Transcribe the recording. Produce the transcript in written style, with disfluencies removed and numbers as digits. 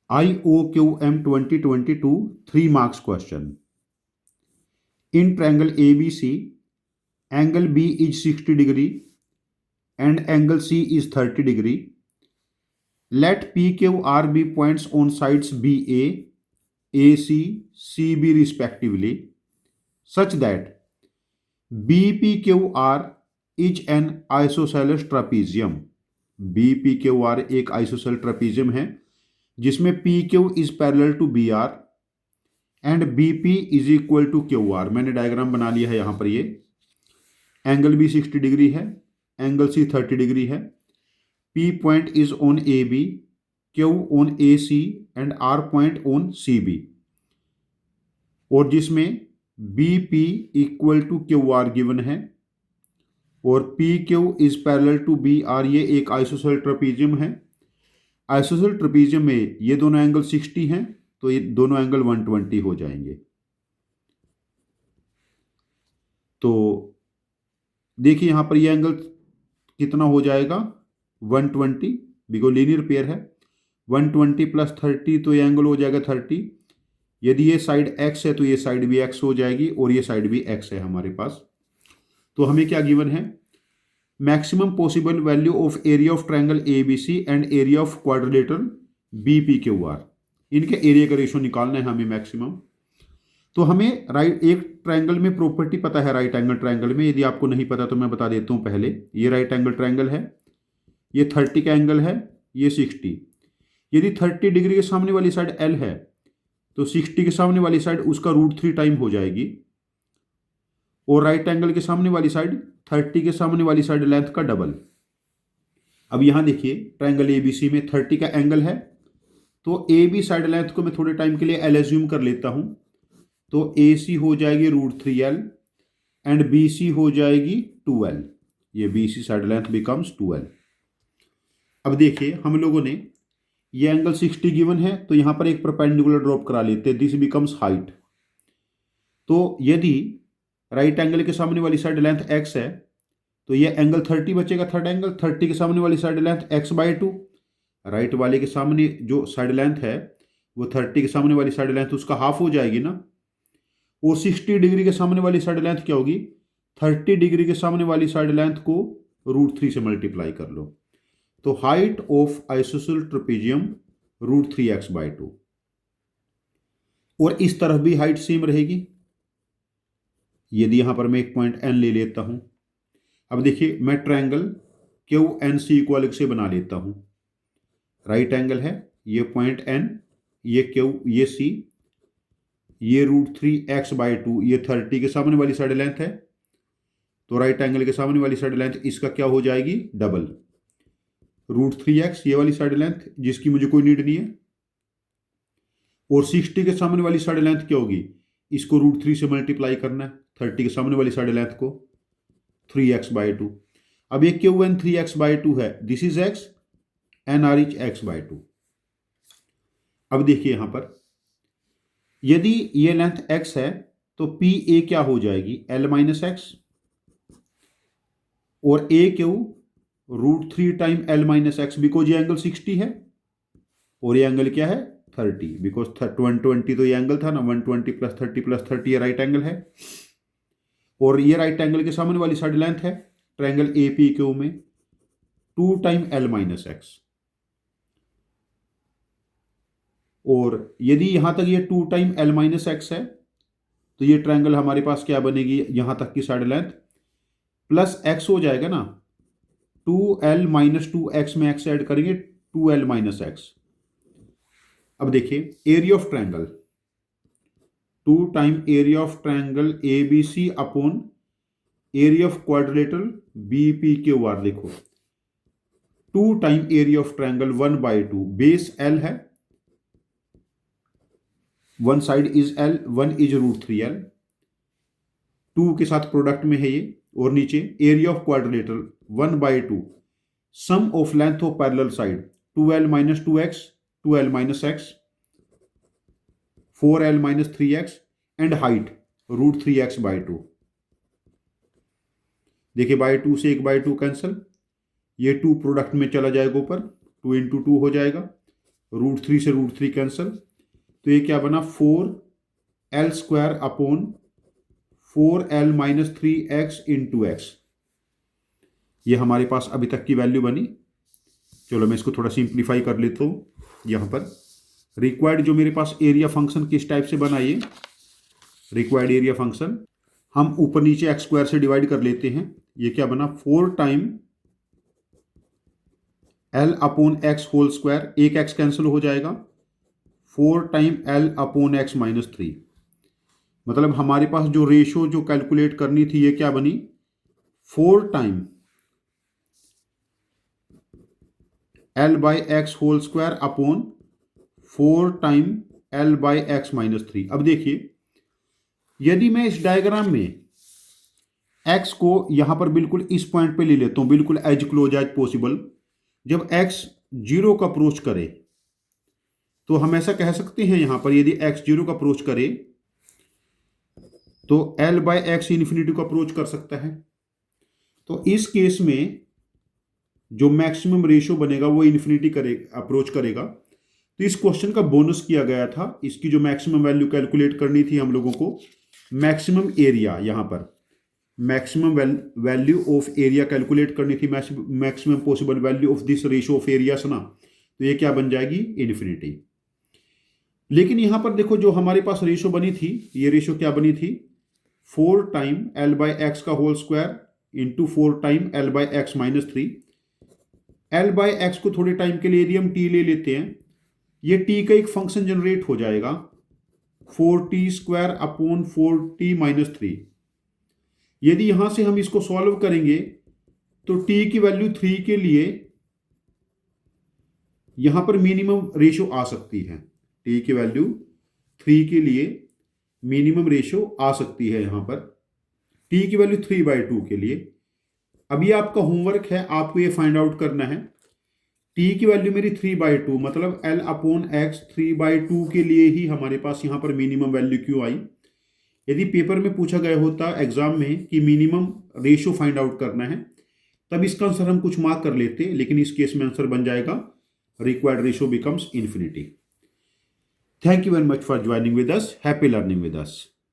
IOQM 2022 3 marks question. In triangle ABC, angle B is 60 degree and angle C is 30 degree. Let PQR be points on sides BA, AC, CB respectively, such that BPQR is an isosceles trapezium. BPQR एक isosceles trapezium है जिसमें PQ is parallel to BR and BP is equal to QR। मैंने diagram बना लिया है यहाँ पर। ये एंगल B 60 डिग्री है, एंगल C 30 डिग्री है। P point is on AB, Q on AC and R point on CB, और जिसमें BP equal to QR given है और PQ is parallel to BR। ये एक आइसोसेलेस ट्रेपेजियम है। Isosceles trapezium में ये दोनों एंगल 60 हैं तो ये दोनों एंगल 120 हो जाएंगे। तो देखिए यहां पर ये एंगल कितना हो जाएगा 120, बिकॉज लीनियर पेयर है। 120 प्लस 30 तो ये एंगल हो जाएगा 30। यदि ये साइड x है तो ये साइड भी x हो जाएगी और ये साइड भी x है हमारे पास। तो हमें क्या गिवन है, maximum possible value of area of triangle ABC and area of quadrilateral BPQR। इनके एरिया का रेशियो निकालना है हमें मैक्सिमम। तो हमें राइट एक ट्रायंगल में प्रॉपर्टी पता है राइट एंगल ट्रायंगल में। यदि आपको नहीं पता तो मैं बता देता हूं पहले। ये राइट एंगल ट्रायंगल है, ये 30 का एंगल है, ये 60। यदि 30 डिग्री के सामने वाली साइड L है तो 60 के सामने वाली साइड उसका √3 टाइम हो जाएगी, और राइट एंगल के सामने वाली साइड 30 के सामने वाली साइड लेंथ का डबल। अब यहां देखिए ट्रायंगल ABC में 30 का एंगल है तो AB साइड लेंथ को मैं थोड़े टाइम के लिए L एज्यूम कर लेता हूं। तो AC हो जाएगी √3L एंड BC हो जाएगी 2L। ये BC side length becomes 2L। अब देखिए हम लोगों ने ये एंगल 60 गिवन है तो यहां पर एक परपेंडिकुलर ड्रॉप करा लेते हैं। This becomes height. तो यदि राइट एंगल के सामने वाली साइड लेंथ x है तो ये एंगल 30 बचेगा। थर्ड एंगल 30 के सामने वाली साइड लेंथ x/2। राइट वाले के सामने जो साइड लेंथ है वो 30 के सामने वाली साइड लेंथ उसका हाफ हो जाएगी ना। और 60 डिग्री के सामने वाली साइड लेंथ क्या होगी, 30 डिग्री के सामने वाली साइड लेंथ को √3 से मल्टीप्लाई कर लो। तो height of isosceles trapezium √3x/2। और इस तरफ भी हाइट सेम रहेगी। यदि यहां पर मैं एक पॉइंट N ले लेता हूं। अब देखिए मैं ट्रायंगल QNC इक्वल से बना लेता हूं। राइट एंगल है, ये पॉइंट N, ये Q, ये C, ये √3x/2। ये 30 के सामने वाली साइड लेंथ है तो राइट एंगल के सामने वाली साइड लेंथ इसका क्या हो जाएगी, डबल। √3x ये वाली साइड लेंथ जिसकी मुझे कोई नीड नहीं है, और 60 के सामने वाली साइड लेंथ क्या होगी, इसको √3 से मल्टीप्लाई करना है 30 के सामने वाली साइड लेंथ को, 3x/2। अब ये QN 3x/2 है, this is x and R is x/2। अब देखिए यहां पर यदि ये लेंथ x है तो PA क्या हो जाएगी, L-x, और AQ √3 टाइम L-x, बिकॉज ये एंगल 60 है और ये एंगल क्या है 30, बिकॉज 120 तो ये एंगल था ना, 120 प्लस 30 ये राइट एंगल है। और ये राइट एंगल के सामने वाली साइड लेंथ है ट्रायंगल APQ में 2 टाइम L-x। और यदि यहां तक ये 2 टाइम L-x है तो ये ट्रायंगल हमारे पास क्या बनेगी, यहां तक की साइड लेंथ प्लस x हो जाएगा ना। 2L - 2x में x ऐड करेंगे, 2L - x। अब देखिए area of triangle 2 time area of triangle ABC upon area of quadrilateral BPQR। देखो 2 time area of triangle 1/2। Base L है, one side is L, one is √3L, 2 के साथ product में है ये। और नीचे area of quadrilateral 1/2 sum of length of parallel side 2L - 2x, 2L - x, 4L - 3x and height √3x/2। देखिए bye 2 से 1/2 कैंसिल, ये 2 प्रोडक्ट में चला जाएगा ऊपर, 2 × 2 हो जाएगा, √3 से √3 कैंसिल, तो ये क्या बना 4l² upon 4l - 3x into x। ये हमारे पास अभी तक की वैल्यू बनी। चलो मैं इसको थोड़ा सिंप्लीफाई कर लेता हूँ। यहाँ पर रिक्वायर्ड जो मेरे पास एरिया फंक्शन किस टाइप से बना, ये रिक्वायर्ड एरिया फंक्शन हम ऊपर नीचे x² से डिवाइड कर लेते हैं। ये क्या बना 4 time l upon x whole square, एक x कैंसिल हो जाएगा, 4 टाइम l अपॉन x - 3। मतलब हमारे पास जो रेशो जो कैलकुलेट करनी थी ये क्या बनी 4 time l by X whole square upon 4 time l by X - 3। अब देखिए, यदि मैं इस डायग्राम में x को यहां पर बिल्कुल इस पॉइंट पे ले लेता हूं, बिल्कुल एज क्लोज एज पॉसिबल, जब x 0 का अप्रोच करे तो हम ऐसा कह सकते हैं यहां पर यदि x 0 का अप्रोच करे तो l बाई एक्स इन्फिनिटी को अप्रोच कर सकता है। तो इस केस में जो मैक्सिमम रेशियो बनेगा वो इन्फिनिटी अप्रोच करेगा। तो इस क्वेश्चन का बोनस किया गया था, इसकी जो मैक्सिमम वैल्यू कैलकुलेट करनी थी हम लोगों को, मैक्सिमम एरिया, यहां पर maximum value of area calculate करनी थी, maximum possible value of this ratio of areas ना, तो ये क्या बन जाएगी इन्फिनिटी। लेकिन यहां पर देखो जो हमारे पास रेशियो बनी थी, ये रेशियो क्या बनी थी 4 टाइम l बाई एक्स का whole square into 4 time l by X - 3। l by X को थोड़े टाइम के लिए यदि हम t ले लेते हैं, ये t का एक फंक्शन जनरेट हो जाएगा 4t² अपॉन 4t - 3। यदि यहां से हम इसको सॉल्व करेंगे तो t की वैल्यू 3 के लिए यहां पर मिनिमम रेशियो आ सकती है, t की वैल्यू 3 के लिए मिनिमम रेशियो आ सकती है यहां पर, t की वैल्यू 3/2 के लिए। अब ये आपका होमवर्क है, आपको ये फाइंड आउट करना है t की वैल्यू मेरी 3/2, मतलब l अपॉन एक्स 3/2 के लिए ही हमारे पास यहां पर मिनिमम वैल्यू क्यों आई। यदि पेपर में पूछा गया होता एग्जाम में कि मिनिमम रेशियो फाइंड आउट करना है, तब इसका आंसर हम कुछ मार्क कर लेते, लेकिन इस केस में आंसर बन जाएगा required ratio becomes infinity. Thank you very much for joining with us, happy learning with us.